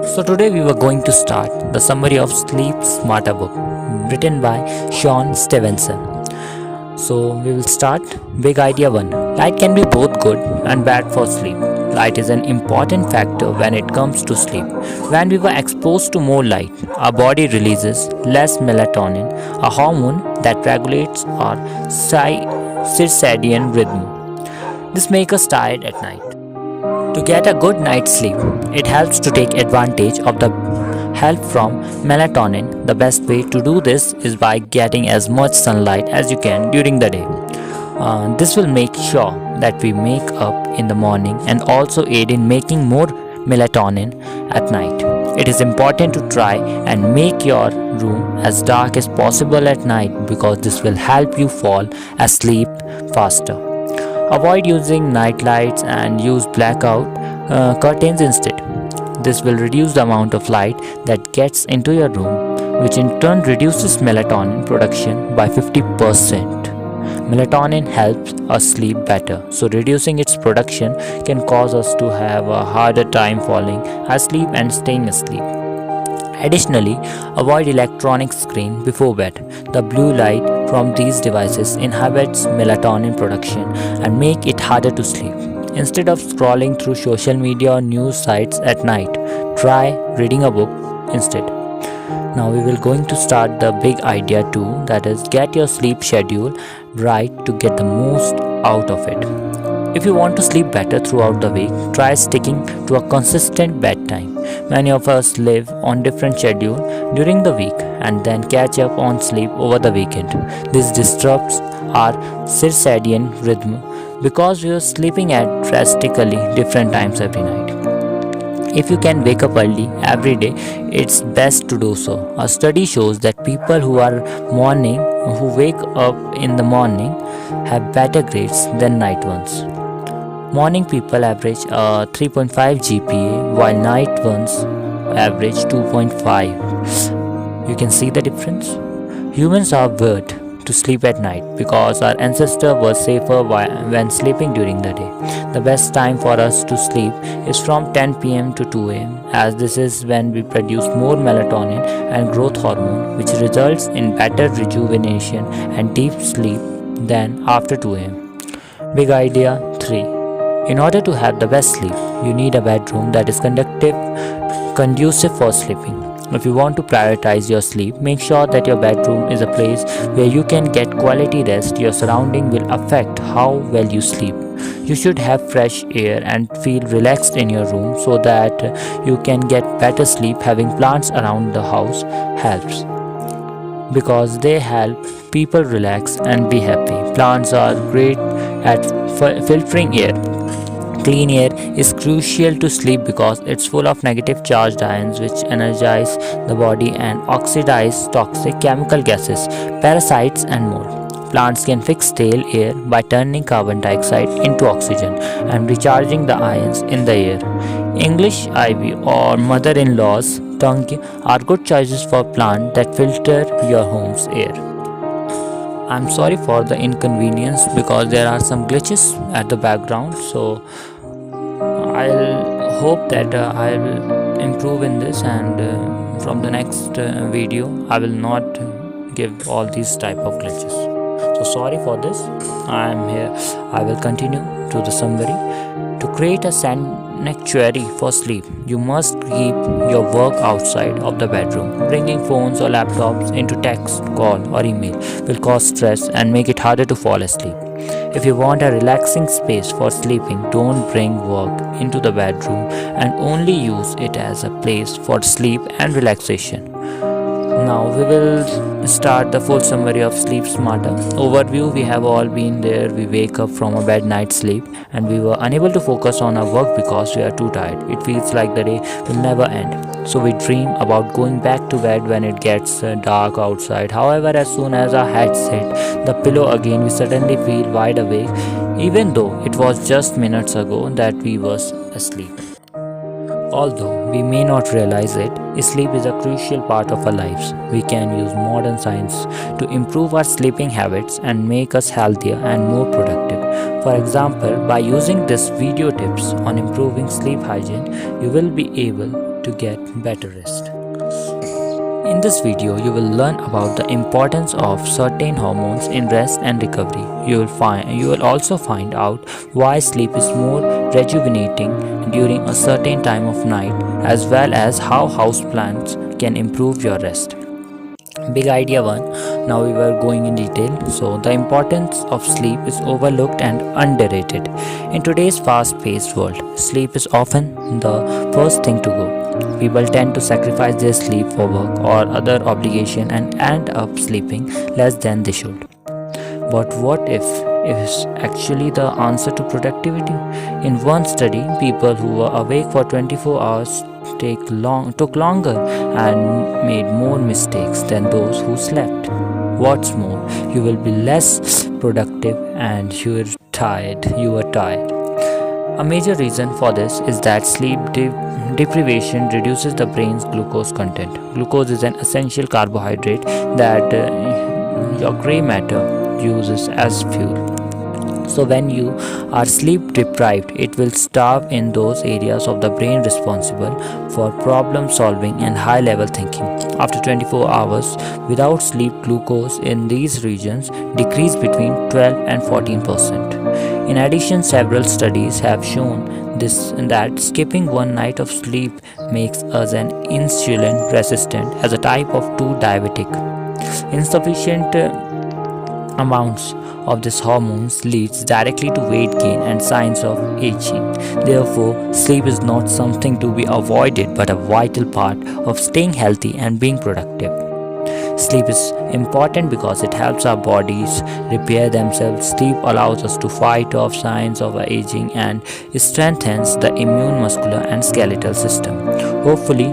So today we were going to start the summary of Sleep Smarter book written by Shawn Stevenson. So we will start. Big idea 1. Light can be both good and bad for sleep. Light is an important factor when it comes to sleep. When we were exposed to more light, our body releases less melatonin, a hormone that regulates our circadian rhythm. This makes us tired at night. To get a good night's sleep, it helps to take advantage of the help from melatonin. The best way to do this is by getting as much sunlight as you can during the day. This will make sure that we wake up in the morning and also aid in making more melatonin at night. It is important to try and make your room as dark as possible at night because this will help you fall asleep faster. Avoid using night lights and use blackout curtains instead. This will reduce the amount of light that gets into your room, which in turn reduces melatonin production by 50%. Melatonin helps us sleep better, so reducing its production can cause us to have a harder time falling asleep and staying asleep. Additionally, avoid electronic screen before bed. The blue light from these devices inhibits melatonin production and make it harder to sleep. Instead of scrolling through social media or news sites at night, try reading a book instead. Now we will going to start the big idea 2, that is get your sleep schedule right to get the most out of it. If you want to sleep better throughout the week, try sticking to a consistent bedtime. Many of us live on different schedule during the week and then catch up on sleep over the weekend. This disrupts our circadian rhythm because we are sleeping at drastically different times every night. If you can wake up early every day, it's best to do so. A study shows that people who wake up in the morning have better grades than night ones. Morning people average 3.5 GPA while night ones average 2.5. You can see the difference? Humans are weird to sleep at night because our ancestors were safer when sleeping during the day. The best time for us to sleep is from 10 p.m. to 2 a.m. as this is when we produce more melatonin and growth hormone, which results in better rejuvenation and deep sleep than after 2 a.m. Big idea 3. In order to have the best sleep, you need a bedroom that is conducive for sleeping. If you want to prioritize your sleep, make sure that your bedroom is a place where you can get quality rest. Your surrounding will affect how well you sleep. You should have fresh air and feel relaxed in your room so that you can get better sleep. Having plants around the house helps because they help people relax and be happy. Plants are great at filtering air. Clean air is crucial to sleep because it's full of negative charged ions which energize the body and oxidize toxic chemical gases, parasites and more. Plants can fix stale air by turning carbon dioxide into oxygen and recharging the ions in the air. English ivy or mother-in-law's tongue are good choices for plants that filter your home's air. I'm sorry for the inconvenience because there are some glitches at the background, so I'll hope that I will improve in this, and from the next video I will not give all these type of glitches. So sorry for this. I am here. I will continue to the summary. To create a sanctuary for sleep, you must keep your work outside of the bedroom. Bringing phones or laptops into text, call or email will cause stress and make it harder to fall asleep. If you want a relaxing space for sleeping, don't bring work into the bedroom and only use it as a place for sleep and relaxation. Now we will start the full summary of Sleep Smarter. Overview: we have all been there. We wake up from a bad night's sleep and we were unable to focus on our work because we are too tired. It feels like the day will never end. So we dream about going back to bed when it gets dark outside. However, as soon as our heads hit the pillow again, we suddenly feel wide awake, even though it was just minutes ago that we were asleep. Although we may not realize it, sleep is a crucial part of our lives. We can use modern science to improve our sleeping habits and make us healthier and more productive. For example, by using this video tips on improving sleep hygiene, you will be able to get better rest. In this video, you will learn about the importance of certain hormones in rest and recovery. You will also find out why sleep is more rejuvenating during a certain time of night, as well as how houseplants can improve your rest. Big idea 1. Now we were going in detail. So the importance of sleep is overlooked and underrated. In today's fast-paced world, sleep is often the first thing to go. People tend to sacrifice their sleep for work or other obligation and end up sleeping less than they should. But what if is actually the answer to productivity? In one study, people who were awake for 24 hours took longer and made more mistakes than those who slept. What's more, you will be less productive and you are tired. A major reason for this is that sleep deprivation reduces the brain's glucose content. Glucose is an essential carbohydrate that your gray matter uses as fuel. So when you are sleep deprived, it will starve in those areas of the brain responsible for problem solving and high level thinking. After 24 hours without sleep, glucose in these regions decrease between 12 and 14%. In addition, several studies have shown that skipping one night of sleep makes us an insulin resistant as a type of 2 diabetic. Insufficient amounts of this hormones leads directly to weight gain and signs of aging. Therefore, sleep is not something to be avoided but a vital part of staying healthy and being productive. Sleep is important because it helps our bodies repair themselves. Sleep allows us to fight off signs of aging and strengthens the immune, muscular and skeletal system. Hopefully,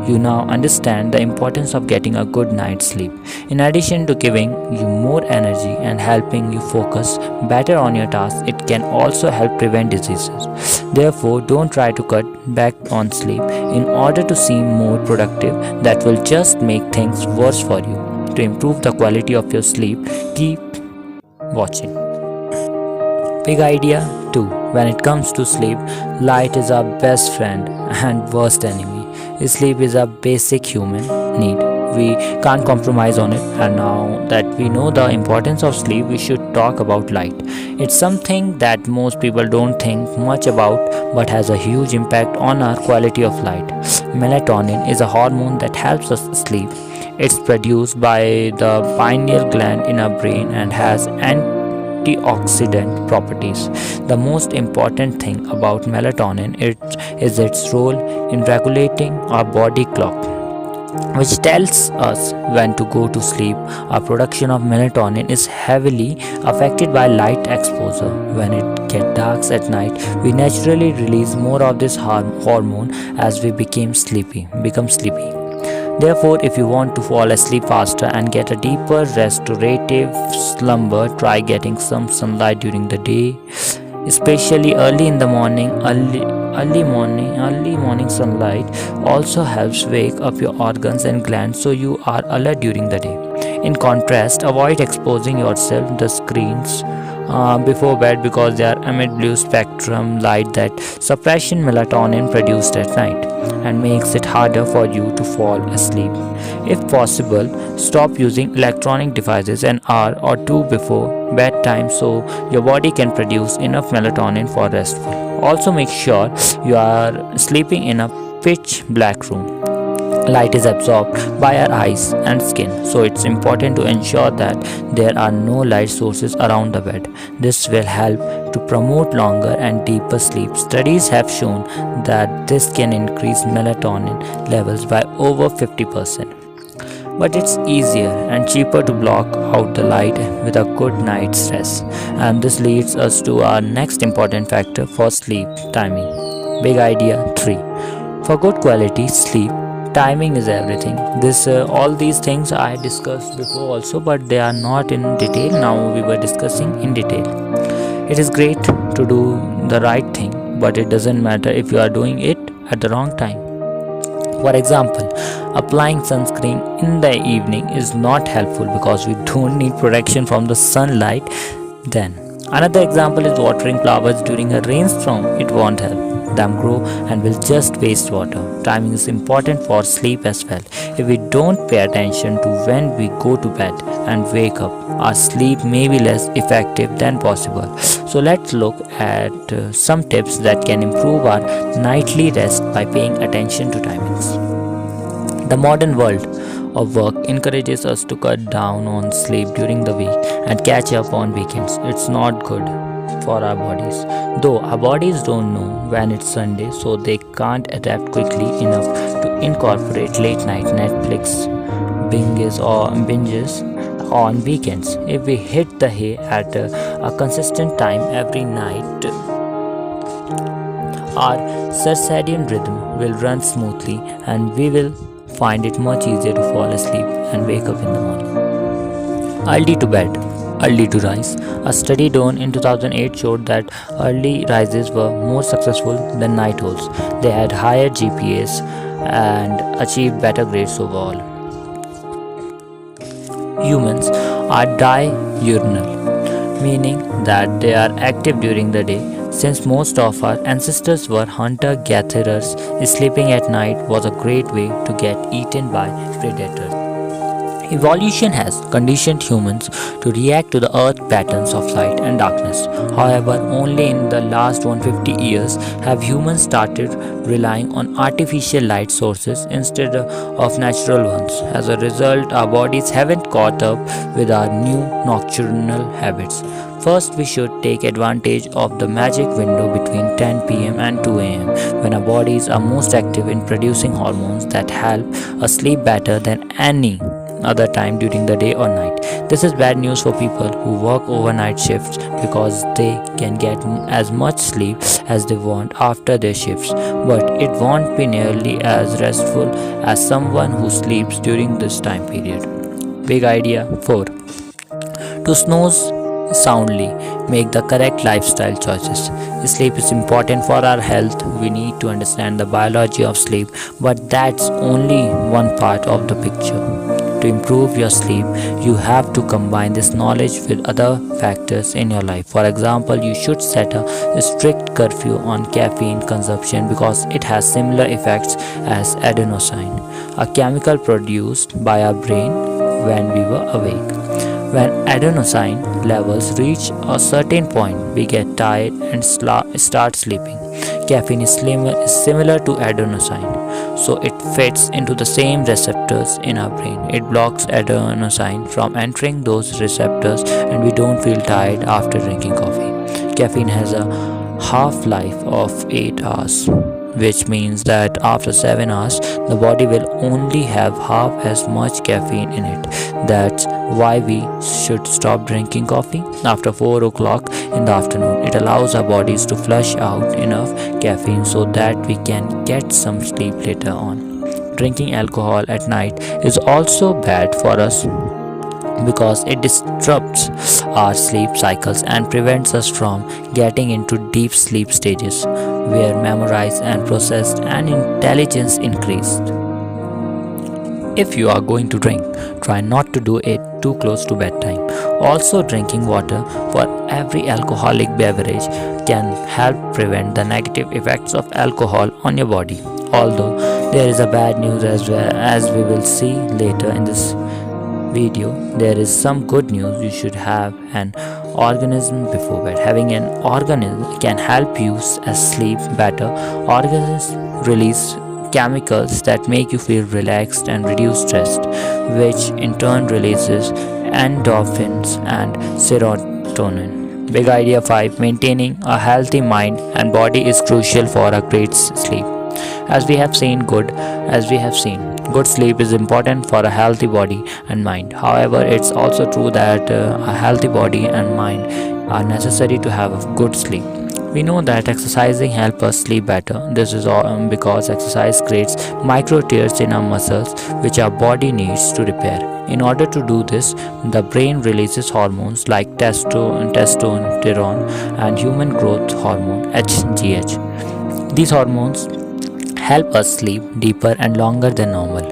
you now understand the importance of getting a good night's sleep. In addition to giving you more energy and helping you focus better on your tasks, it can also help prevent diseases. Therefore, don't try to cut back on sleep in order to seem more productive. That will just make things worse for you. To improve the quality of your sleep, keep watching. Big idea 2. When it comes to sleep, light is our best friend and worst enemy. Sleep is a basic human need. We can't compromise on it, and now that we know the importance of sleep, we should talk about light. It's something that most people don't think much about but has a huge impact on our quality of life. Melatonin is a hormone that helps us sleep. It's produced by the pineal gland in our brain and has antioxidant properties. The most important thing about melatonin is its role in regulating our body clock, which tells us when to go to sleep. Our production of melatonin is heavily affected by light exposure. When it gets dark at night, we naturally release more of this hormone as we become sleepy. Therefore, if you want to fall asleep faster and get a deeper restorative slumber, try getting some sunlight during the day, especially early in the morning. Early morning sunlight also helps wake up your organs and glands so you are alert during the day. In contrast, avoid exposing yourself to the screens before bed because they are emit blue spectrum light that suppression melatonin produced at night and makes it harder for you to fall asleep. If possible, stop using electronic devices an hour or two before bedtime so your body can produce enough melatonin for restful. Also, make sure you are sleeping in a pitch black room. Light is absorbed by our eyes and skin, so it's important to ensure that there are no light sources around the bed. This will help to promote longer and deeper sleep. Studies have shown that this can increase melatonin levels by over 50%. But it's easier and cheaper to block out the light with a good night's rest. And this leads us to our next important factor for sleep: timing. Big idea 3. For good quality sleep, timing is everything. All these things I discussed before also, but they are not in detail. Now we were discussing in detail. It is great to do the right thing, but it doesn't matter if you are doing it at the wrong time. For example, applying sunscreen in the evening is not helpful because we don't need protection from the sunlight then. Another example is watering flowers during a rainstorm. It won't help. them grow and will just waste water. Timing is important for sleep as well. If we don't pay attention to when we go to bed and wake up, our sleep may be less effective than possible. So let's look at some tips that can improve our nightly rest by paying attention to timings. The modern world of work encourages us to cut down on sleep during the week and catch up on weekends. It's not good for our bodies. Though our bodies don't know when it's Sunday, so they can't adapt quickly enough to incorporate late night Netflix binges on weekends. If we hit the hay at a consistent time every night, our circadian rhythm will run smoothly and we will find it much easier to fall asleep and wake up in the morning. Early to bed, early to rise. A study done in 2008 showed that early rises were more successful than night owls. They had higher GPAs and achieved better grades overall. Humans are diurnal, meaning that they are active during the day. Since most of our ancestors were hunter-gatherers, sleeping at night was a great way to get eaten by predators. Evolution has conditioned humans to react to the earth patterns of light and darkness. However, only in the last 150 years have humans started relying on artificial light sources instead of natural ones. As a result, our bodies haven't caught up with our new nocturnal habits. First, we should take advantage of the magic window between 10 pm and 2 am, when our bodies are most active in producing hormones that help us sleep better than any other time during the day or night. This is bad news for people who work overnight shifts because they can get as much sleep as they want after their shifts, but it won't be nearly as restful as someone who sleeps during this time period. Big idea 4. To snooze soundly, make the correct lifestyle choices. Sleep is important for our health. We need to understand the biology of sleep, but that's only one part of the picture. To improve your sleep, you have to combine this knowledge with other factors in your life. For example, you should set a strict curfew on caffeine consumption because it has similar effects as adenosine, a chemical produced by our brain when we were awake. When adenosine levels reach a certain point, we get tired and start sleeping. Caffeine is similar to adenosine, so it fits into the same receptors in our brain. It blocks adenosine from entering those receptors, and we don't feel tired after drinking coffee. Caffeine has a half-life of 8 hours, which means that after 7 hours, the body will only have half as much caffeine in it. That's why we should stop drinking coffee after 4 o'clock in the afternoon. It allows our bodies to flush out enough caffeine so that we can get some sleep later on. Drinking alcohol at night is also bad for us because it disrupts our sleep cycles and prevents us from getting into deep sleep stages where memory and process and intelligence increased. If you are going to drink, try not to do it too close to bedtime. Also, drinking water for every alcoholic beverage can help prevent the negative effects of alcohol on your body. Although there is a bad news as well, as we will see later in this video, there is some good news. You should have an organism before bed. Having an organism can help you sleep better. Organisms release chemicals that make you feel relaxed and reduce stress, which in turn releases endorphins and serotonin. Big idea 5. Maintaining a healthy mind and body is crucial for a great sleep. As we have seen, good sleep is important for a healthy body and mind. However, it's also true that a healthy body and mind are necessary to have a good sleep. We know that exercising helps us sleep better. This is all because exercise creates micro tears in our muscles, which our body needs to repair. In order to do this, the brain releases hormones like testosterone and human growth hormone (HGH). These hormones help us sleep deeper and longer than normal.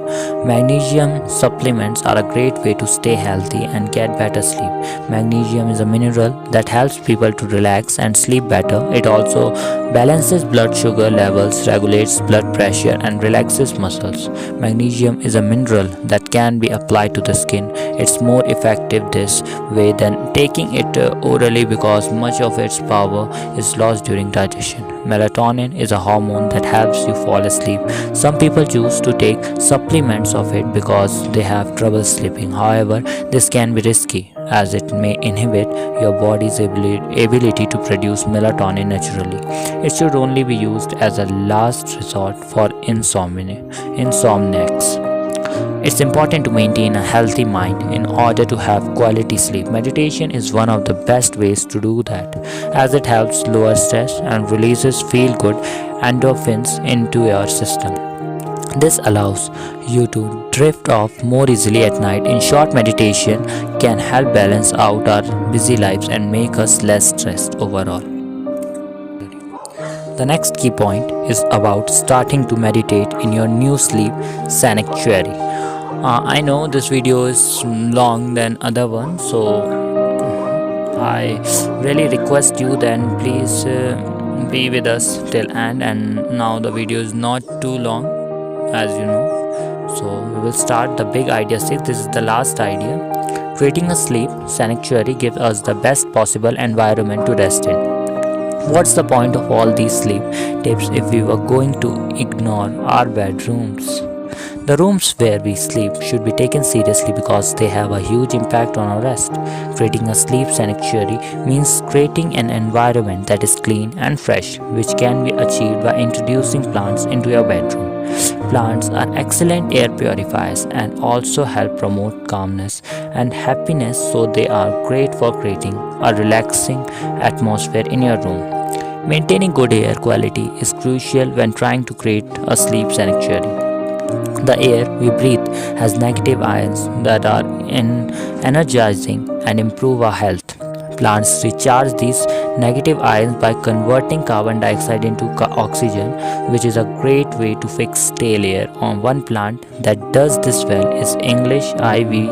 Magnesium supplements are a great way to stay healthy and get better sleep. Magnesium is a mineral that helps people to relax and sleep better. It also balances blood sugar levels, regulates blood pressure, and relaxes muscles. Magnesium is a mineral that can be applied to the skin. It's more effective this way than taking it orally because much of its power is lost during digestion. Melatonin is a hormone that helps you fall asleep. Some people choose to take supplements of it because they have trouble sleeping. However, this can be risky as it may inhibit your body's ability to produce melatonin naturally. It should only be used as a last resort for insomniacs. It's important to maintain a healthy mind in order to have quality sleep. Meditation is one of the best ways to do that, as it helps lower stress and releases feel good endorphins into your system. This allows you to drift off more easily at night. In short, meditation can help balance out our busy lives and make us less stressed overall. The next key point is about starting to meditate in your new sleep sanctuary. I know this video is long than other one, so I really request you then please be with us till end. And now the video is not too long, as you know. So we will start the big idea 6. This is the last idea. Creating a sleep sanctuary gives us the best possible environment to rest in. What's the point of all these sleep tips if we were going to ignore our bedrooms? The rooms where we sleep should be taken seriously because they have a huge impact on our rest. Creating a sleep sanctuary means creating an environment that is clean and fresh, which can be achieved by introducing plants into your bedroom. Plants are excellent air purifiers and also help promote calmness and happiness, so they are great for creating a relaxing atmosphere in your room. Maintaining good air quality is crucial when trying to create a sleep sanctuary. The air we breathe has negative ions that are energizing and improve our health. Plants recharge these negative ions by converting carbon dioxide into oxygen, which is a great way to fix stale air. One plant that does this well is English ivy,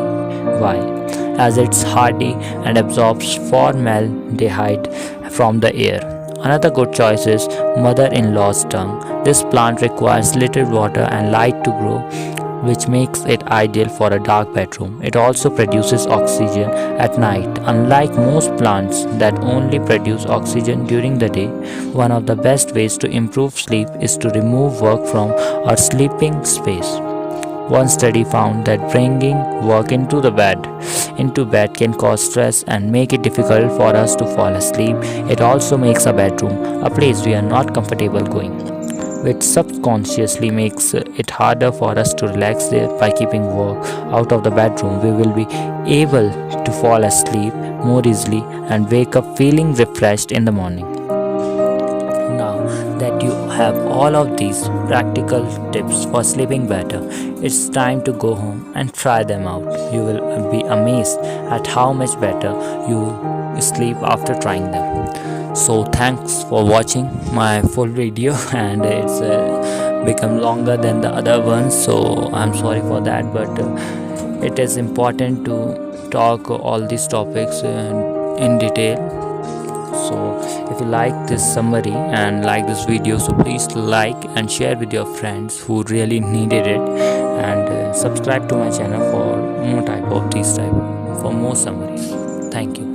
as it's hardy and absorbs formaldehyde from the air. Another good choice is mother-in-law's tongue. This plant requires little water and light to grow, which makes it ideal for a dark bedroom. It also produces oxygen at night. Unlike most plants that only produce oxygen during the day, one of the best ways to improve sleep is to remove work from our sleeping space. One study found that bringing work into bed can cause stress and make it difficult for us to fall asleep. It also makes a bedroom a place we are not comfortable going, which subconsciously makes it harder for us to relax there. By keeping work out of the bedroom, we will be able to fall asleep more easily and wake up feeling refreshed in the morning. Now that you have all of these practical tips for sleeping better, it's time to go home and try them out. You will be amazed at how much better you sleep after trying them. So thanks for watching my full video, and it's become longer than the other ones, so I'm sorry for that, but it is important to talk all these topics in detail. So if you like this summary and like this video, so please like and share with your friends who really needed it, and subscribe to my channel for more summaries. Thank you.